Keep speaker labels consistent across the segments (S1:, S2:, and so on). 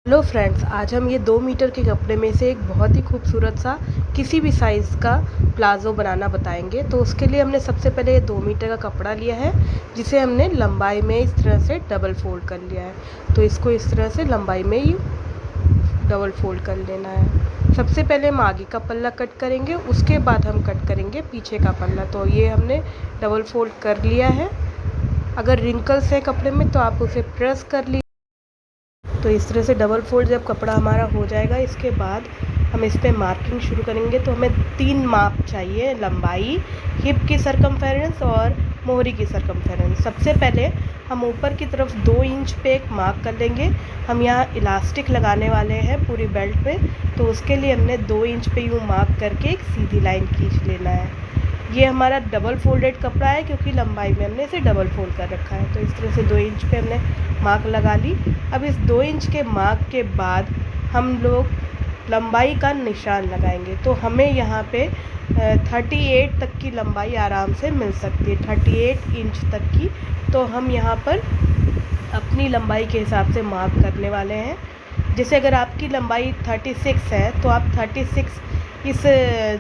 S1: Hello friends, आज हम ये 2 मीटर के कपड़े में से एक बहुत ही खूबसूरत सा किसी भी साइज़ का प्लाज़ो बनाना बताएंगे। तो उसके लिए हमने सबसे पहले ये 2 मीटर का कपड़ा लिया है, जिसे हमने लंबाई में इस तरह से डबल फोल्ड कर लिया है। तो इसको इस तरह से लंबाई में ही डबल फोल्ड कर लेना है। सबसे पहले हम आगे का पल्ला कट करेंगे, उसके बाद हम कट करेंगे पीछे का पल्ला। तो ये हमने डबल फोल्ड कर लिया है। अगर रिंकल्स है कपड़े में तो आप उसे प्रेस कर लीजिए। तो इस तरह से डबल फोल्ड जब कपड़ा हमारा हो जाएगा, इसके बाद हम इस पर मार्किंग शुरू करेंगे। तो हमें 3 माप चाहिए: लंबाई, हिप की सरकमफेरेंस और मोहरी की सरकमफेरेंस। सबसे पहले हम ऊपर की तरफ 2 इंच पे एक मार्क कर लेंगे। हम यहाँ इलास्टिक लगाने वाले हैं पूरी बेल्ट पे, तो उसके लिए हमने 2 इंच पे यूँ मार्क करके एक सीधी लाइन खींच लेना है। ये हमारा डबल फोल्डेड कपड़ा है, क्योंकि लंबाई में हमने इसे डबल फोल्ड कर रखा है। तो इस तरह से 2 इंच पे हमने मार्क लगा ली। अब इस 2 इंच के मार्क के बाद हम लोग लंबाई का निशान लगाएंगे। तो हमें यहाँ पे 38 तक की लंबाई आराम से मिल सकती है, 38 इंच तक की। तो हम यहाँ पर अपनी लंबाई के हिसाब से मार्क करने वाले हैं। जैसे अगर आपकी लंबाई 36 है तो आप 36 इस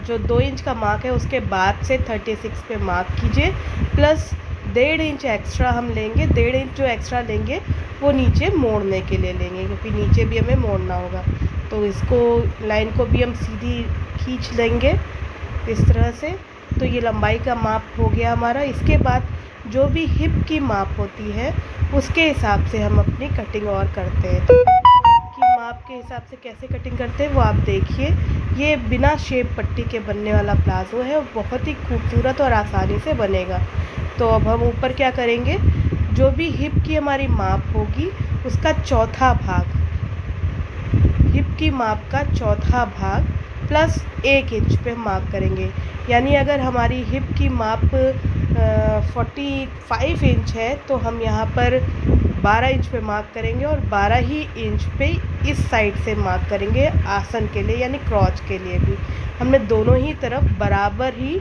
S1: जो 2 इंच का मार्क है उसके बाद से 36 पे मार्क कीजिए, प्लस 1.5 इंच एक्स्ट्रा हम लेंगे। 1.5 इंच जो एक्स्ट्रा लेंगे वो नीचे मोड़ने के लिए लेंगे, क्योंकि नीचे भी हमें मोड़ना होगा। तो इसको लाइन को भी हम सीधी खींच लेंगे इस तरह से। तो ये लंबाई का माप हो गया हमारा। इसके बाद जो भी हिप की माप होती है उसके हिसाब से हम अपनी कटिंग और करते हैं। तो की माप के हिसाब से कैसे कटिंग करते हैं वो आप देखिए। ये बिना शेप पट्टी के बनने वाला प्लाज़ो है और बहुत ही खूबसूरत और आसानी से बनेगा। तो अब हम ऊपर क्या करेंगे, जो भी हिप की हमारी माप होगी उसका चौथा भाग, हिप की माप का चौथा भाग प्लस 1 इंच पे मार्क करेंगे। यानी अगर हमारी हिप की माप 45 इंच है तो हम यहाँ पर 12 इंच पे मार्क करेंगे और 12 ही इंच पे इस साइड से मार्क करेंगे आसन के लिए, यानी क्रॉच के लिए भी। हमने दोनों ही तरफ बराबर ही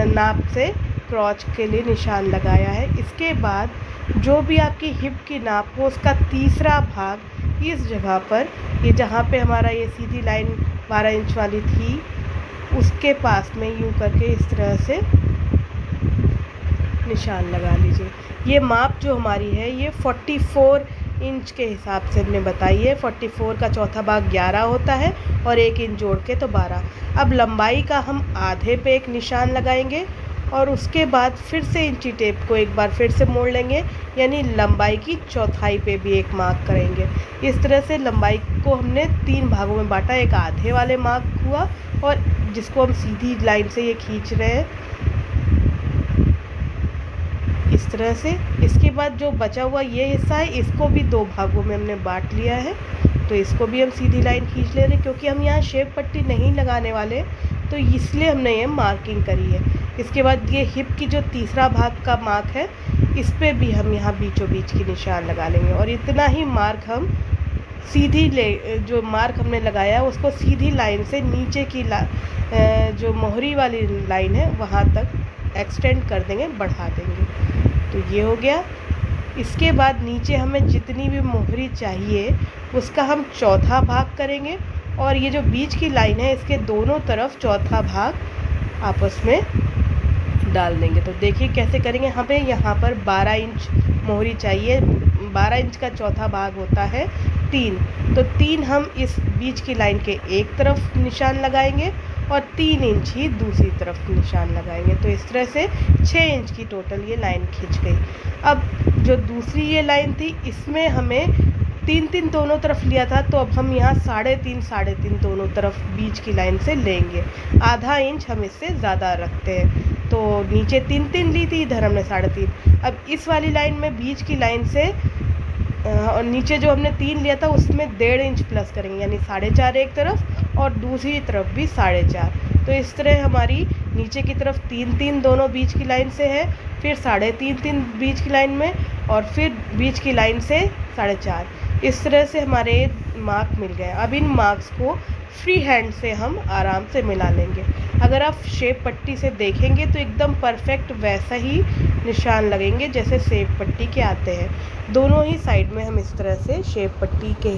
S1: नाप से क्रॉच के लिए निशान लगाया है। इसके बाद जो भी आपकी हिप की नाप हो उसका तीसरा भाग इस जगह पर, ये जहाँ पे हमारा ये सीधी लाइन 12 इंच वाली थी उसके पास में यूँ करके इस तरह से निशान लगा लीजिए। ये माप जो हमारी है ये 44 इंच के हिसाब से हमने बताई है। 44 का चौथा भाग 11 होता है और 1 इंच जोड़ के तो 12। अब लंबाई का हम आधे पे एक निशान लगाएंगे और उसके बाद फिर से इंची टेप को एक बार फिर से मोड़ लेंगे, यानी लंबाई की चौथाई पे भी एक मार्क करेंगे। इस तरह से लंबाई को हमने 3 भागों में बांटा। एक आधे वाले मार्क हुआ और जिसको हम सीधी लाइन से ये खींच रहे हैं इस तरह से। इसके बाद जो बचा हुआ ये हिस्सा है इसको भी 2 भागों में हमने बांट लिया है। तो इसको भी हम सीधी लाइन खींच ले रहे हैं, क्योंकि हम यहाँ शेप पट्टी नहीं लगाने वाले, तो इसलिए हमने ये मार्किंग करी है। इसके बाद ये हिप की जो तीसरा भाग का मार्क है इस पर भी हम यहाँ बीचों बीच की निशान लगा लेंगे। और इतना ही मार्क हम सीधी जो मार्क हमने लगाया उसको सीधी लाइन से नीचे की जो मोहरी वाली लाइन है वहाँ तक एक्सटेंड कर देंगे, बढ़ा देंगे। तो ये हो गया। इसके बाद नीचे हमें जितनी भी मोहरी चाहिए उसका हम चौथा भाग करेंगे और ये जो बीच की लाइन है इसके दोनों तरफ चौथा भाग आपस में डाल देंगे। तो देखिए कैसे करेंगे। हमें यहाँ पर 12 इंच मोहरी चाहिए। 12 इंच का चौथा भाग होता है 3। तो 3 हम इस बीच की लाइन के एक तरफ निशान लगाएंगे और 3 इंच ही दूसरी तरफ निशान लगाएंगे। तो इस तरह से 6 इंच की टोटल ये लाइन खिंच गई। अब जो दूसरी ये लाइन थी इसमें हमें 3-3 दोनों तरफ लिया था, तो अब हम यहाँ 3.5 दोनों तरफ बीच की लाइन से लेंगे। आधा इंच हम इससे ज़्यादा रखते हैं। तो नीचे 3-3 ली थी, इधर हमने 3.5। अब इस वाली लाइन में बीच की लाइन से और नीचे जो हमने 3 लिया था उसमें 1.5 इंच प्लस करेंगे, यानी 4.5 एक तरफ और दूसरी तरफ भी 4.5। तो इस तरह हमारी नीचे की तरफ 3-3 दोनों बीच की लाइन से है, फिर 3.5 बीच की लाइन में और फिर बीच की लाइन से 4.5। इस तरह से हमारे मार्क मिल गए। अब इन मार्क्स को फ्री हैंड से हम आराम से मिला लेंगे। अगर आप शेप पट्टी से देखेंगे तो एकदम परफेक्ट वैसा ही निशान लगेंगे जैसे शेप पट्टी के आते हैं। दोनों ही साइड में हम इस तरह से शेप पट्टी के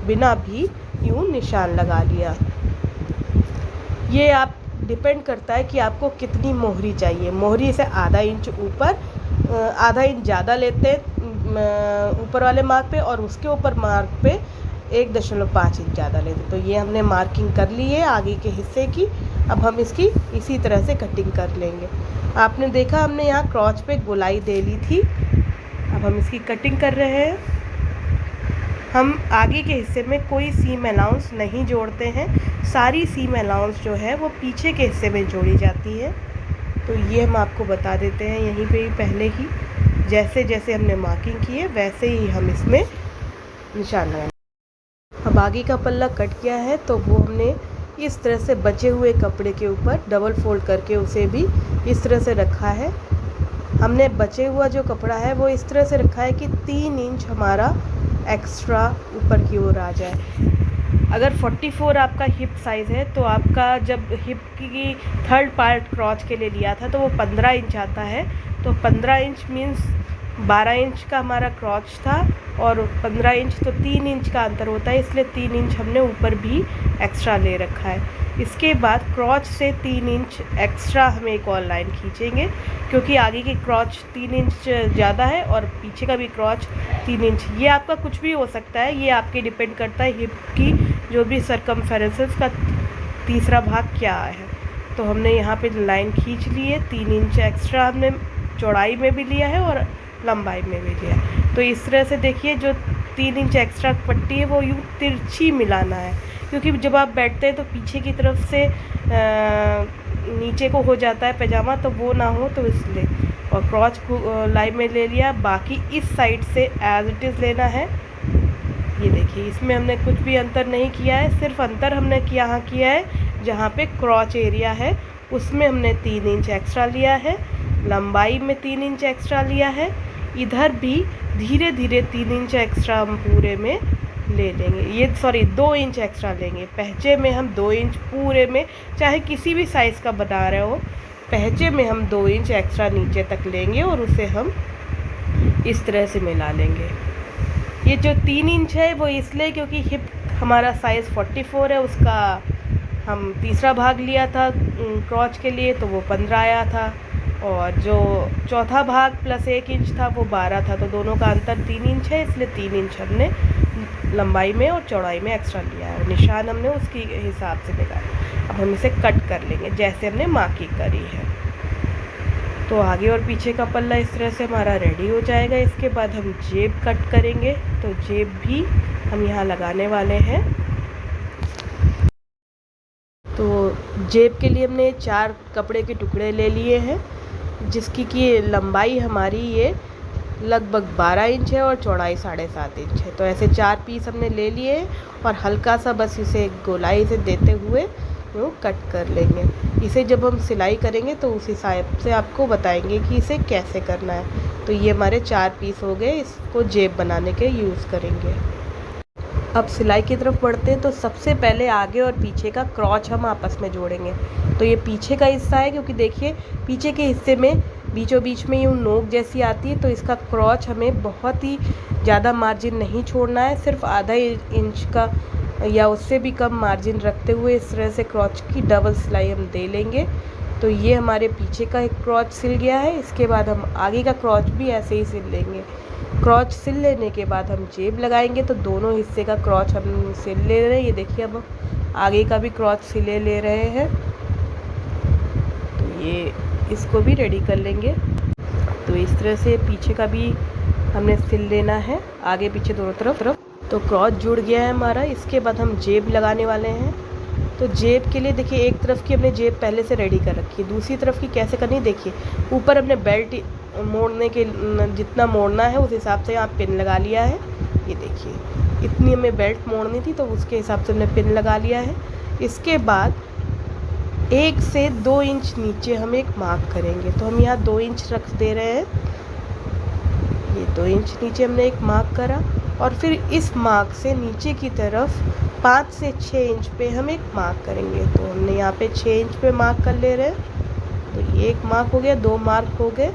S1: बिना भी यूँ निशान लगा लिया। ये आप डिपेंड करता है कि आपको कितनी मोहरी चाहिए। मोहरी से आधा इंच ऊपर, आधा इंच ज़्यादा लेते हैं ऊपर वाले मार्क पे, और उसके ऊपर मार्क पे 1.5 इंच ज़्यादा लेते। तो ये हमने मार्किंग कर ली है आगे के हिस्से की। अब हम इसकी इसी तरह से कटिंग कर लेंगे। आपने देखा हमने यहाँ क्रॉच पे गोलाई दे ली थी। अब हम इसकी कटिंग कर रहे हैं। हम आगे के हिस्से में कोई सीम अलाउंस नहीं जोड़ते हैं। सारी सीम अलाउंस जो है वो पीछे के हिस्से में जोड़ी जाती है। तो ये हम आपको बता देते हैं यहीं पे ही पहले ही, जैसे जैसे हमने मार्किंग की है वैसे ही हम इसमें निशान लगाएंगे। अब आगे का पल्ला कट किया है तो वो हमने इस तरह से बचे हुए कपड़े के ऊपर डबल फोल्ड करके उसे भी इस तरह से रखा है। हमने बचे हुआ जो कपड़ा है वो इस तरह से रखा है कि 3 इंच हमारा एक्स्ट्रा ऊपर की ओर आ जाए। अगर 44 आपका हिप साइज़ है तो आपका जब हिप की थर्ड पार्ट क्रॉच के लिए लिया था तो वो 15 इंच आता है। तो 15 इंच मीन्स 12 इंच का हमारा क्रॉच था, और 15 इंच तो 3 इंच का अंतर होता है, इसलिए 3 इंच हमने ऊपर भी एक्स्ट्रा ले रखा है। इसके बाद क्रॉच से 3 इंच एक्स्ट्रा हम एक और लाइन खींचेंगे, क्योंकि आगे की क्रॉच 3 इंच ज़्यादा है और पीछे का भी क्रॉच 3 इंच। ये आपका कुछ भी हो सकता है, ये आपके डिपेंड करता है हिप की जो भी सरकमफेरेंसेस का तीसरा भाग क्या है। तो हमने यहाँ पे लाइन खींच ली है। 3 इंच एक्स्ट्रा हमने चौड़ाई में भी लिया है और लंबाई में भी लिया है। तो इस तरह से देखिए जो 3 इंच एक्स्ट्रा पट्टी है वो यूँ तिरछी मिलाना है, क्योंकि जब आप बैठते हैं तो पीछे की तरफ से नीचे को हो जाता है पैजामा, तो वो ना हो तो इसलिए। और क्रॉच लाइन में ले लिया, बाकी इस साइड से एज इट इज़ लेना है। ये देखिए इसमें हमने कुछ भी अंतर नहीं किया है, सिर्फ अंतर हमने यहाँ किया है जहाँ पे क्रॉच एरिया है उसमें हमने 3 इंच एक्स्ट्रा लिया है, लंबाई में 3 इंच एक्स्ट्रा लिया है। इधर भी धीरे धीरे 3 इंच एक्स्ट्रा हम पूरे में ले लेंगे। ये 2 इंच एक्स्ट्रा लेंगे। पहचे में हम 2 इंच पूरे में, चाहे किसी भी साइज़ का बना रहे हो, पहचे में हम 2 इंच एक्स्ट्रा नीचे तक लेंगे और उसे हम इस तरह से मिला लेंगे। ये जो 3 इंच है वो इसलिए क्योंकि हिप हमारा साइज़ 44 है, उसका हम तीसरा भाग लिया था क्रॉच के लिए तो वो 15 आया था, और जो चौथा भाग प्लस 1 इंच था वो 12 था। तो दोनों का अंतर 3 इंच है, इसलिए 3 इंच हमने लंबाई में और चौड़ाई में एक्स्ट्रा लिया है। निशान हमने उसके हिसाब से निकाला। अब हम इसे कट कर लेंगे जैसे हमने मार्किंग करी है। तो आगे और पीछे का पल्ला इस तरह से हमारा रेडी हो जाएगा। इसके बाद हम जेब कट करेंगे। तो जेब भी हम यहाँ लगाने वाले हैं। तो जेब के लिए हमने 4 कपड़े के टुकड़े ले लिए हैं, जिसकी कि लंबाई हमारी ये लगभग 12 इंच है और चौड़ाई 7.5 इंच है। तो ऐसे 4 पीस हमने ले लिए और हल्का सा बस इसे गोलाई से देते हुए वो कट कर लेंगे। इसे जब हम सिलाई करेंगे तो उस हिसाब से आपको बताएंगे कि इसे कैसे करना है। तो ये हमारे 4 पीस हो गए, इसको जेब बनाने के यूज़ करेंगे। अब सिलाई की तरफ बढ़ते हैं। तो सबसे पहले आगे और पीछे का क्रॉच हम आपस में जोड़ेंगे। तो ये पीछे का हिस्सा है, क्योंकि देखिए पीछे के हिस्से में बीचों बीच में यूँ नोक जैसी आती है, तो इसका क्रॉच हमें बहुत ही ज़्यादा मार्जिन नहीं छोड़ना है, सिर्फ आधा इंच का या उससे भी कम मार्जिन रखते हुए इस तरह से क्रॉच की डबल सिलाई हम दे लेंगे। तो ये हमारे पीछे का एक क्रॉच सिल गया है। इसके बाद हम आगे का क्रॉच भी ऐसे ही सिल लेंगे। क्रॉच सिल लेने के बाद हम जेब लगाएंगे। तो दोनों हिस्से का क्रॉच हम सिल ले रहे हैं। ये देखिए अब आगे का भी क्रॉच सिले ले रहे हैं। तो ये इसको भी रेडी कर लेंगे। तो इस तरह से पीछे का भी हमने सिल लेना है, आगे पीछे दोनों तरफ। तो क्रॉच जुड़ गया है हमारा। इसके बाद हम जेब लगाने वाले हैं। तो जेब के लिए देखिए एक तरफ की हमने जेब पहले से रेडी कर रखी है, दूसरी तरफ की कैसे करनी देखिए। ऊपर हमने बेल्ट मोड़ने के जितना मोड़ना है उस हिसाब से यहाँ पिन लगा लिया है। ये देखिए इतनी हमें बेल्ट मोड़नी थी तो उसके हिसाब से हमने पिन लगा लिया है। इसके बाद 1 से 2 इंच नीचे हम एक मार्क करेंगे। तो हम यहाँ 2 इंच रख दे रहे हैं। ये 2 इंच नीचे हमने एक मार्क करा और फिर इस मार्क से नीचे की तरफ 5 से 6 इंच पे हम एक मार्क करेंगे। तो हमने यहाँ पे 6 इंच पे मार्क कर ले रहे हैं। तो ये एक मार्क हो गया, 2 मार्क हो गए।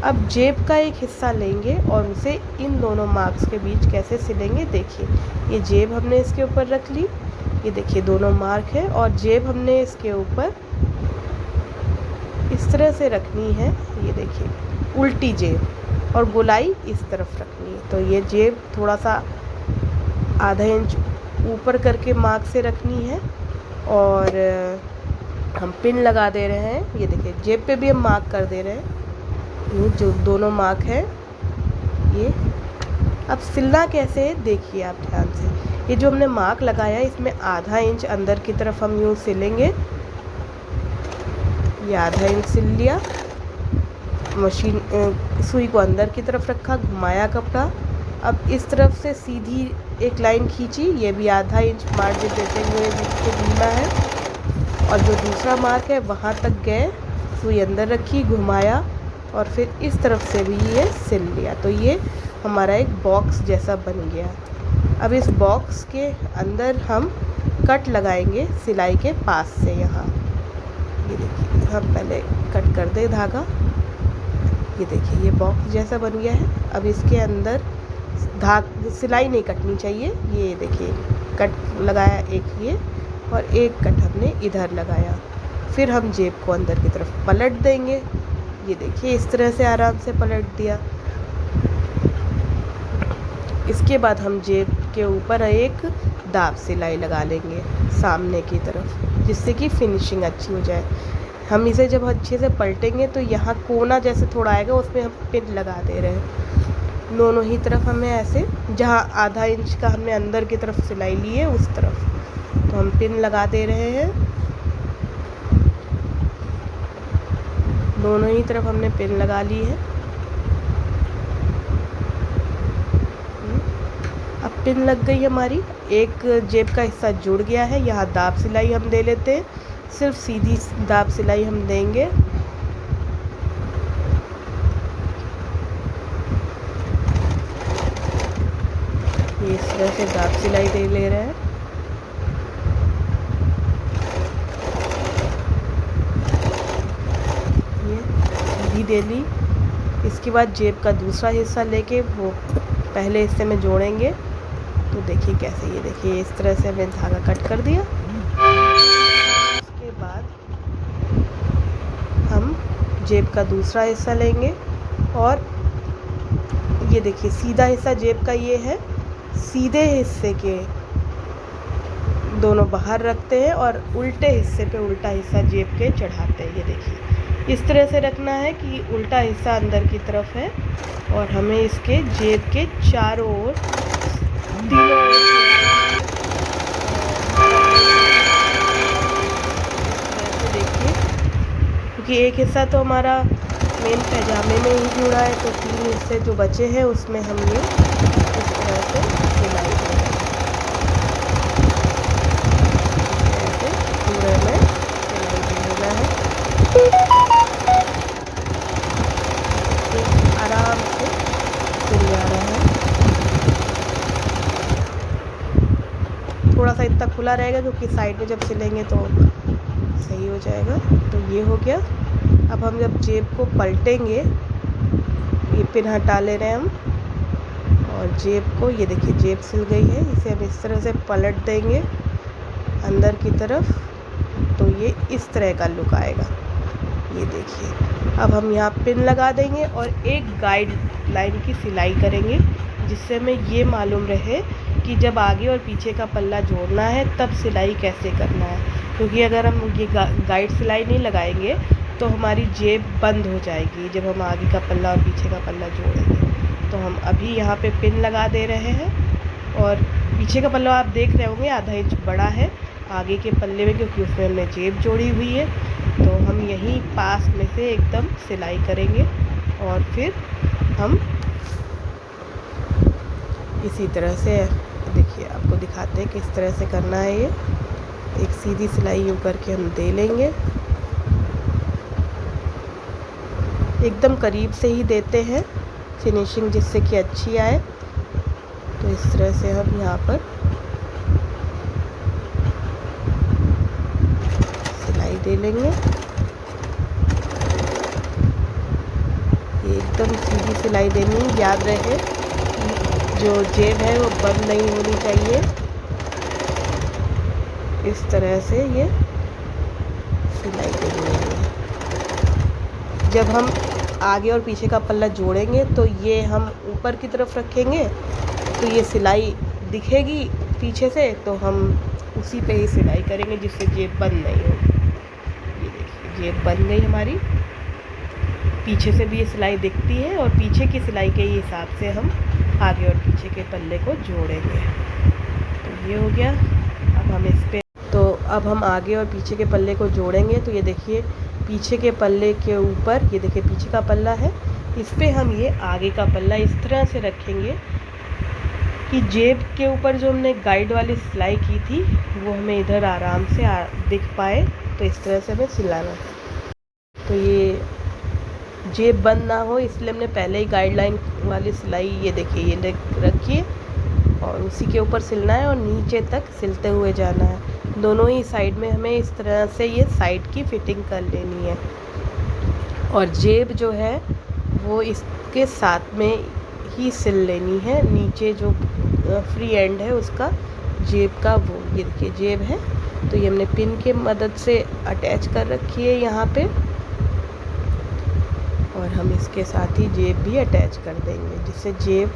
S1: अब जेब का एक हिस्सा लेंगे और उसे इन दोनों मार्क्स के बीच कैसे सिलेंगे, देखिए ये जेब हमने इसके ऊपर रख ली, ये देखिए दोनों मार्क है और जेब हमने इसके ऊपर इस तरह से रखनी है। ये देखिए उल्टी जेब और गोलाई इस तरफ रखनी है। तो ये जेब थोड़ा सा आधा इंच ऊपर करके मार्क से रखनी है और हम पिन लगा दे रहे हैं। ये देखिए जेब पे भी हम मार्क कर दे रहे हैं, ये जो दोनों मार्क है ये। अब सिलना कैसे है देखिए आप ध्यान से, ये जो हमने मार्क लगाया इसमें आधा इंच अंदर की तरफ हम यूँ सिलेंगे। ये आधा इंच सिल लिया, मशीन सुई को अंदर की तरफ रखा, घुमाया कपड़ा। अब इस तरफ से सीधी एक लाइन खींची, ये भी आधा इंच मार्जिन देते हुए इसको घूमना है और जो दूसरा मार्क है वहाँ तक गए, सुई अंदर रखी, घुमाया और फिर इस तरफ से भी ये सिल लिया। तो ये हमारा एक बॉक्स जैसा बन गया। अब इस बॉक्स के अंदर हम कट लगाएंगे सिलाई के पास से। यहाँ ये देखिए हम पहले कट कर दे धागा, ये देखिए ये बॉक्स जैसा बन गया है। अब इसके अंदर सिलाई नहीं कटनी चाहिए, ये देखिए कट लगाया एक ये और एक कट हमने इधर लगाया। फिर हम जेब को अंदर की तरफ पलट देंगे, ये देखिए इस तरह से आराम से पलट दिया। इसके बाद हम जेब के ऊपर एक दाब सिलाई लगा लेंगे सामने की तरफ, जिससे कि फिनिशिंग अच्छी हो जाए। हम इसे जब अच्छे से पलटेंगे तो यहाँ कोना जैसे थोड़ा आएगा, उसमें हम पिन लगा दे रहे हैं दोनों ही तरफ। हमें ऐसे जहाँ आधा इंच का हमने अंदर की तरफ सिलाई ली है उस तरफ, तो हम पिन लगा दे रहे हैं। दोनों ही तरफ हमने पिन लगा ली है। अब पिन लग गई हमारी, एक जेब का हिस्सा जुड़ गया है। यहाँ दाब सिलाई हम दे लेते हैं, सिर्फ सीधी दाब सिलाई हम देंगे। ये इस तरह से दाब सिलाई दे ले रहे हैं। ये सीधी दे ली। इसके बाद जेब का दूसरा हिस्सा लेके वो पहले हिस्से में जोड़ेंगे। तो देखिए कैसे, ये देखिए इस तरह से हमने धागा कट कर दिया। उसके बाद हम जेब का दूसरा हिस्सा लेंगे और ये देखिए सीधा हिस्सा जेब का ये है, सीधे हिस्से के दोनों बाहर रखते हैं और उल्टे हिस्से पे उल्टा हिस्सा जेब के चढ़ाते हैं। ये देखिए इस तरह से रखना है कि उल्टा हिस्सा अंदर की तरफ है और हमें इसके जेब के चारों ओर तीनों देखिए, क्योंकि एक हिस्सा तो हमारा मेन पैजामे में ही जुड़ा है, तो 3 हिस्से जो बचे हैं उसमें हम ये इस तरह से सिलाई करेंगे। ऐसे पूरे में सिलाई देना है, आराम से सिल जा रहा है। थोड़ा सा इतना खुला रहेगा क्योंकि साइड में जब सिलेंगे तो सही हो जाएगा। तो ये हो गया। अब हम जब जेब को पलटेंगे, ये पिन हटा ले रहे हैं हम और जेब को, ये देखिए जेब सिल गई है, इसे हम इस तरह से पलट देंगे अंदर की तरफ, तो ये इस तरह का लुक आएगा। ये देखिए अब हम यहाँ पिन लगा देंगे और एक गाइड लाइन की सिलाई करेंगे, जिससे हमें ये मालूम रहे कि जब आगे और पीछे का पल्ला जोड़ना है तब सिलाई कैसे करना है। क्योंकि अगर हम ये गाइड सिलाई नहीं लगाएंगे तो हमारी जेब बंद हो जाएगी जब हम आगे का पल्ला और पीछे का पल्ला जोड़ेंगे। तो हम अभी यहाँ पे पिन लगा दे रहे हैं और पीछे का पल्ला आप देख रहे होंगे आधा इंच बड़ा है आगे के पल्ले में, क्योंकि उसमें हमने जेब जोड़ी हुई है। तो हम यहीं पास में से एकदम सिलाई करेंगे और फिर हम इसी तरह से, देखिए आपको दिखाते हैं किस तरह से करना है। ये एक सीधी सिलाई यूँ करके हम दे लेंगे, एकदम करीब से ही देते हैं फिनिशिंग जिससे कि अच्छी आए। तो इस तरह से हम यहाँ पर सिलाई दे लेंगे। एकदम सीधी सिलाई देनी है। याद रहे जो जेब है वो बंद नहीं होनी चाहिए। इस तरह से ये सिलाई देनी है। जब हम आगे और पीछे का पल्ला जोड़ेंगे तो ये हम ऊपर की तरफ रखेंगे तो ये सिलाई दिखेगी पीछे से, तो हम उसी पे ही सिलाई करेंगे जिससे जेब बंद नहीं होगी। ये देखिए जेब बन गई हमारी। पीछे से भी ये सिलाई दिखती है और पीछे की सिलाई के हिसाब से हम आगे और पीछे के पल्ले को जोड़ेंगे। तो ये हो गया। अब हम इस पे अब हम आगे और पीछे के पल्ले को जोड़ेंगे। तो ये देखिए पीछे के पल्ले के ऊपर, ये देखिए पीछे का पल्ला है, इस पे हम ये आगे का पल्ला इस तरह से रखेंगे कि जेब के ऊपर जो हमने गाइड वाली सिलाई की थी वो हमें इधर आराम से दिख पाए। तो इस तरह से हमें सिलाना है। तो ये जेब बंद ना हो इसलिए हमने पहले ही गाइडलाइन वाली सिलाई ये देखिए ये रखिए और उसी के ऊपर सिलना है और नीचे तक सिलते हुए जाना है। दोनों ही साइड में हमें इस तरह से ये साइड की फिटिंग कर लेनी है। और जेब जो है वो इसके साथ में ही सिल लेनी है। नीचे जो फ्री एंड है उसका जेब का, वो ये देखिए जेब है तो ये हमने पिन के मदद से अटैच कर रखी है यहाँ पे, और हम इसके साथ ही जेब भी अटैच कर देंगे जिससे जेब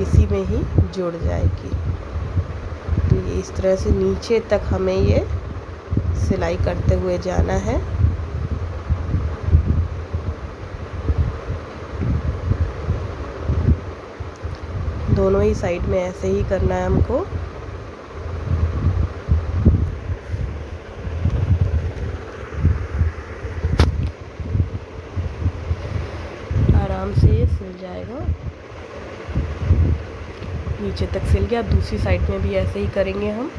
S1: इसी में ही जुड़ जाएगी। तो ये इस तरह से नीचे तक हमें ये सिलाई करते हुए जाना है। दोनों ही साइड में ऐसे ही करना है हमको। आराम से ये सिल जाएगा। नीचे तक सिल गया। अब दूसरी साइड में भी ऐसे ही करेंगे हम।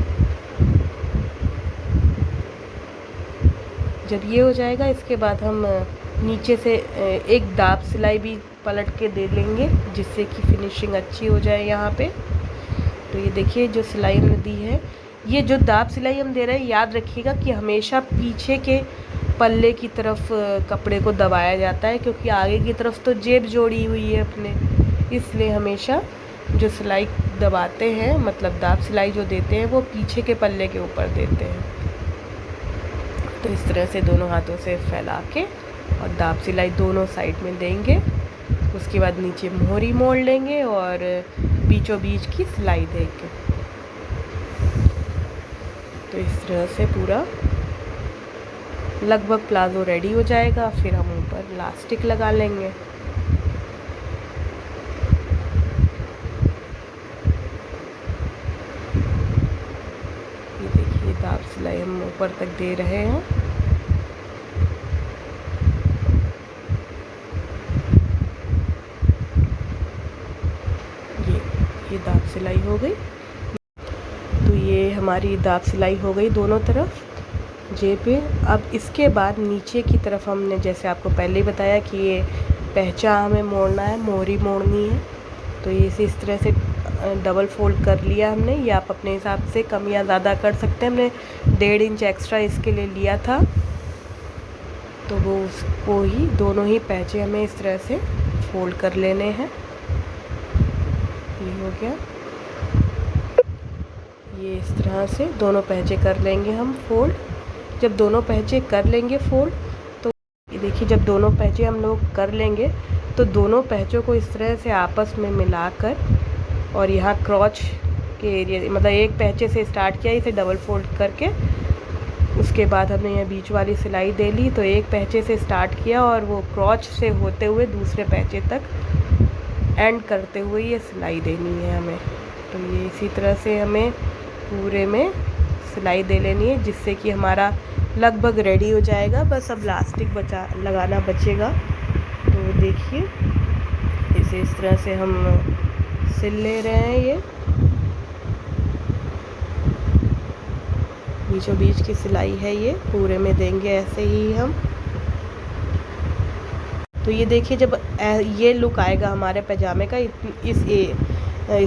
S1: जब ये हो जाएगा इसके बाद हम नीचे से एक दाब सिलाई भी पलट के दे लेंगे जिससे कि फिनिशिंग अच्छी हो जाए यहाँ पे। तो ये देखिए जो सिलाई हमने दी है, ये जो दाब सिलाई हम दे रहे हैं याद रखिएगा कि हमेशा पीछे के पल्ले की तरफ कपड़े को दबाया जाता है, क्योंकि आगे की तरफ तो जेब जोड़ी हुई है अपने, इसलिए हमेशा जो सिलाई दबाते हैं मतलब दाब सिलाई जो देते हैं वो पीछे के पल्ले के ऊपर देते हैं। तो इस तरह से दोनों हाथों से फैला के और दाब सिलाई दोनों साइड में देंगे। उसके बाद नीचे मोहरी मोड़ लेंगे और बीचों बीच की सिलाई देंगे। तो इस तरह से पूरा लगभग प्लाज़ो रेडी हो जाएगा। फिर हम ऊपर इलास्टिक लगा लेंगे। ये देखिए दाब सिलाई हम ऊपर तक दे रहे हैं। ये दाब सिलाई हो गई। तो ये हमारी दाब सिलाई हो गई दोनों तरफ जेब पे। अब इसके बाद नीचे की तरफ हमने जैसे आपको पहले ही बताया कि ये पहचा हमें मोड़ना है, मोहरी मोड़नी है। तो ये इस तरह से डबल फोल्ड कर लिया हमने। ये आप अपने हिसाब से कम या ज़्यादा कर सकते हैं। हमने 1.5 इंच एक्स्ट्रा इसके लिए लिया था, तो वो उसको ही दोनों ही पहचे हमें इस तरह से फोल्ड कर लेने हैं। ये हो गया। ये इस तरह से दोनों पहचे कर लेंगे हम फोल्ड। जब दोनों पहचे कर लेंगे फोल्ड, तो ये देखिए जब दोनों पहचे हम लोग कर लेंगे तो दोनों पहचों को इस तरह से आपस में मिलाकर और यहाँ क्रॉच के एरिया मतलब एक पहचे से स्टार्ट किया इसे डबल फोल्ड करके, उसके बाद हमने यहाँ बीच वाली सिलाई दे ली। तो एक पहचे से स्टार्ट किया और वो क्रॉच से होते हुए दूसरे पहचे तक एंड करते हुए ये सिलाई देनी है हमें। तो ये इसी तरह से हमें पूरे में सिलाई दे लेनी है जिससे कि हमारा लगभग रेडी हो जाएगा। बस अब इलास्टिक लगाना बचेगा। तो देखिए इसे इस तरह से हम सिल ले रहे हैं। ये बीचों बीच की सिलाई है, ये पूरे में देंगे ऐसे ही हम। तो ये देखिए जब ये लुक आएगा हमारे पैजामे का इस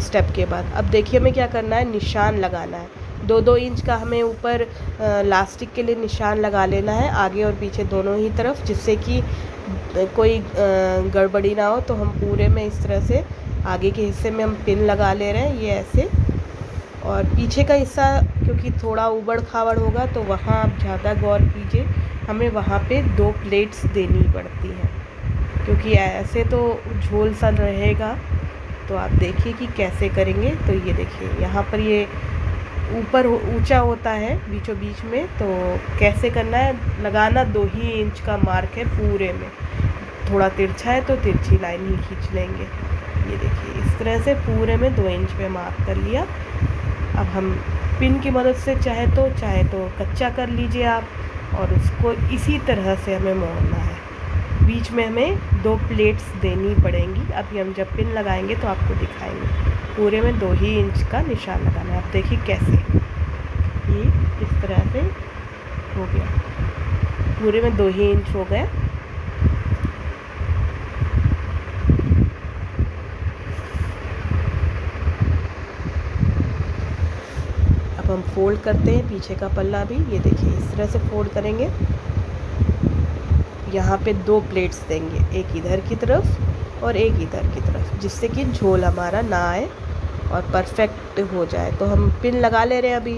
S1: स्टेप के बाद। अब देखिए हमें क्या करना है, निशान लगाना है। 2-2 इंच का हमें ऊपर लास्टिक के लिए निशान लगा लेना है, आगे और पीछे दोनों ही तरफ, जिससे कि कोई गड़बड़ी ना हो। तो हम पूरे में इस तरह से आगे के हिस्से में हम पिन लगा ले रहे हैं, ये ऐसे। और पीछे का हिस्सा क्योंकि थोड़ा उबड़ खाबड़ होगा तो वहाँ आप ज़्यादा गौर कीजिए, हमें वहाँ पे 2 प्लेट्स देनी पड़ती हैं, क्योंकि ऐसे तो झोल सा रहेगा। तो आप देखिए कि कैसे करेंगे। तो ये देखिए यहाँ पर ये ऊपर ऊंचा होता है बीचों बीच में, तो कैसे करना है, लगाना 2 ही इंच का मार्क है पूरे में। थोड़ा तिरछा है तो तिरछी लाइन ही खींच लेंगे। ये देखिए इस तरह से पूरे में 2 इंच पे मार्क कर लिया। अब हम पिन की मदद से चाहे तो कच्चा कर लीजिए आप, और उसको इसी तरह से हमें मोड़ना है। बीच में हमें 2 प्लेट्स देनी पड़ेंगी। अभी हम जब पिन लगाएंगे तो आपको दिखाएंगे। पूरे में 2 ही इंच का निशान लगाना है। आप देखिए कैसे, ये इस तरह से हो गया, पूरे में 2 ही इंच हो गए। अब हम फोल्ड करते हैं पीछे का पल्ला भी। ये देखिए इस तरह से फोल्ड करेंगे। यहाँ पे 2 प्लेट्स देंगे, एक इधर की तरफ और एक इधर की तरफ, जिससे कि झोल हमारा ना आए और परफेक्ट हो जाए। तो हम पिन लगा ले रहे हैं अभी,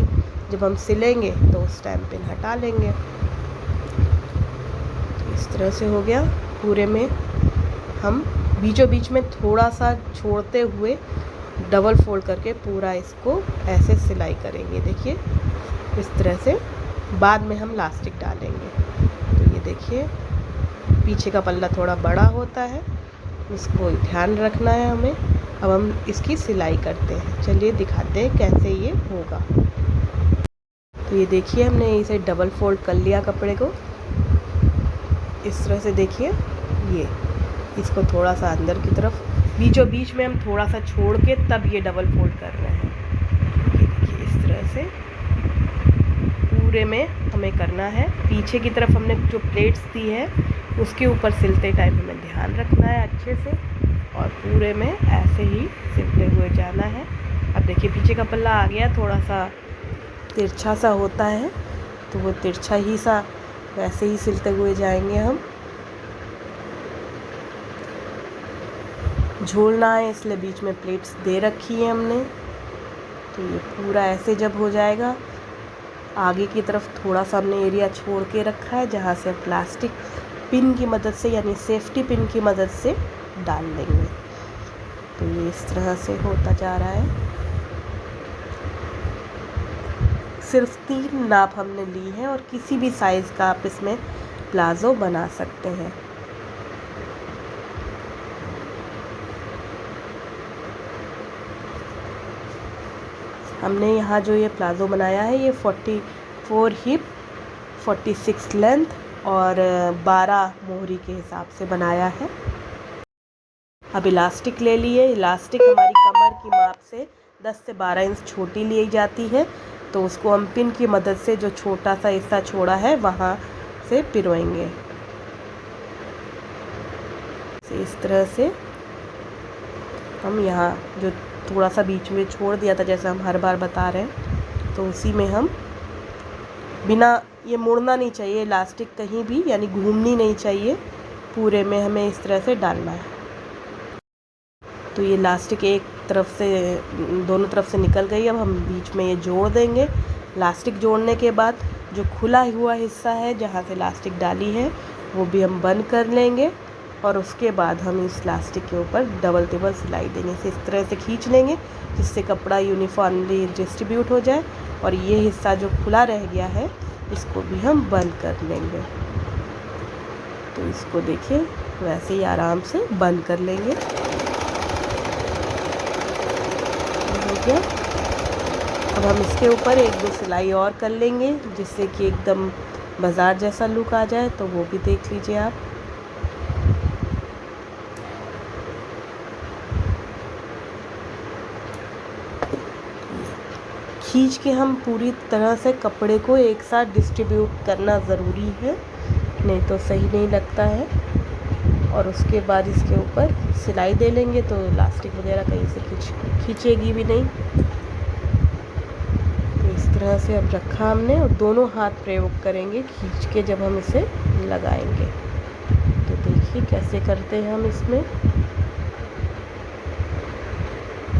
S1: जब हम सिलेंगे तो उस टाइम पिन हटा लेंगे। तो इस तरह से हो गया। पूरे में हम बीचों बीच में थोड़ा सा छोड़ते हुए डबल फोल्ड करके पूरा इसको ऐसे सिलाई करेंगे। देखिए इस तरह से, बाद में हम लास्टिक डालेंगे। तो ये देखिए पीछे का पल्ला थोड़ा बड़ा होता है, इसको ध्यान रखना है हमें। अब हम इसकी सिलाई करते हैं, चलिए दिखाते हैं कैसे ये होगा। तो ये देखिए हमने इसे डबल फोल्ड कर लिया कपड़े को इस तरह से। देखिए ये इसको थोड़ा सा अंदर की तरफ, बीचों बीच में हम थोड़ा सा छोड़ के तब ये डबल फोल्ड कर रहे हैं। ये देखिए इस तरह से पूरे में हमें करना है। पीछे की तरफ हमने जो प्लेट्स दी है उसके ऊपर सिलते टाइम हमें ध्यान रखना है अच्छे से, और पूरे में ऐसे ही सिलते हुए जाना है। अब देखिए पीछे का पल्ला आ गया, थोड़ा सा तिरछा सा होता है, तो वो तिरछा ही सा वैसे ही सिलते हुए जाएंगे हम। झोल ना आए इसलिए बीच में प्लेट्स दे रखी है हमने। तो ये पूरा ऐसे जब हो जाएगा, आगे की तरफ थोड़ा सा हमने एरिया छोड़ के रखा है, जहाँ से प्लास्टिक पिन की मदद से यानी सेफ्टी पिन की मदद से डाल लेंगे। तो ये इस तरह से होता जा रहा है। सिर्फ 3 नाप हमने ली है और किसी भी साइज़ का आप इसमें प्लाज़ो बना सकते हैं। हमने यहाँ जो ये प्लाज़ो बनाया है ये 44 हिप, 46 लेंथ और 12 मोहरी के हिसाब से बनाया है। अब इलास्टिक ले लिए। इलास्टिक हमारी कमर की माप से 10 से 12 इंच छोटी ली जाती है, तो उसको हम पिन की मदद से जो छोटा सा हिस्सा छोड़ा है वहाँ से पिरोएंगे। इस तरह से हम यहाँ जो थोड़ा सा बीच में छोड़ दिया था, जैसे हम हर बार बता रहे हैं, तो उसी में हम बिना ये मुड़ना नहीं चाहिए इलास्टिक कहीं भी, यानी घूमनी नहीं चाहिए, पूरे में हमें इस तरह से डालना है। तो ये इलास्टिक एक तरफ से दोनों तरफ से निकल गई। अब हम बीच में ये जोड़ देंगे। इलास्टिक जोड़ने के बाद जो खुला हुआ हिस्सा है जहाँ से इलास्टिक डाली है वो भी हम बंद कर लेंगे, और उसके बाद हम इस इलास्टिक के ऊपर डबल टेबल सिलाई देंगे। इस तरह से खींच लेंगे जिससे कपड़ा यूनिफॉर्मली डिस्ट्रीब्यूट हो जाए, और ये हिस्सा जो खुला रह गया है इसको भी हम बंद कर लेंगे। तो इसको देखिए वैसे ही आराम से बंद कर लेंगे। हो गया। अब हम इसके ऊपर 1-2 सिलाई और कर लेंगे जिससे कि एकदम बाजार जैसा लुक आ जाए, तो वो भी देख लीजिए आप। खींच के हम पूरी तरह से कपड़े को एक साथ डिस्ट्रीब्यूट करना ज़रूरी है, नहीं तो सही नहीं लगता है। और उसके बाद इसके ऊपर सिलाई दे लेंगे तो इलास्टिक वगैरह कहीं से खींचेगी भी नहीं। तो इस तरह से अब रखा हमने और दोनों हाथ प्रयोग करेंगे खींच के जब हम इसे लगाएंगे। तो देखिए कैसे करते हैं हम इसमें।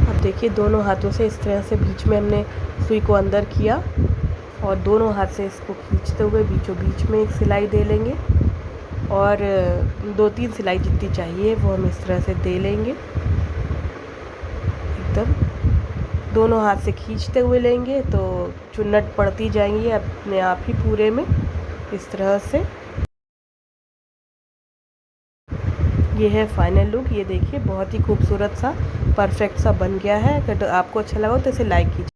S1: अब देखिए दोनों हाथों से इस तरह से बीच में हमने सुई को अंदर किया और दोनों हाथ से इसको खींचते हुए बीचों बीच में एक सिलाई दे लेंगे और 2-3 सिलाई जितनी चाहिए वो हम इस तरह से दे लेंगे। एकदम दोनों हाथ से खींचते हुए लेंगे तो चुन्नट पड़ती जाएंगी अपने आप ही पूरे में इस तरह से। ये है फाइनल लुक। ये देखिए बहुत ही खूबसूरत सा परफेक्ट सा बन गया है। अगर आपको अच्छा लगा तो इसे लाइक कीजिए।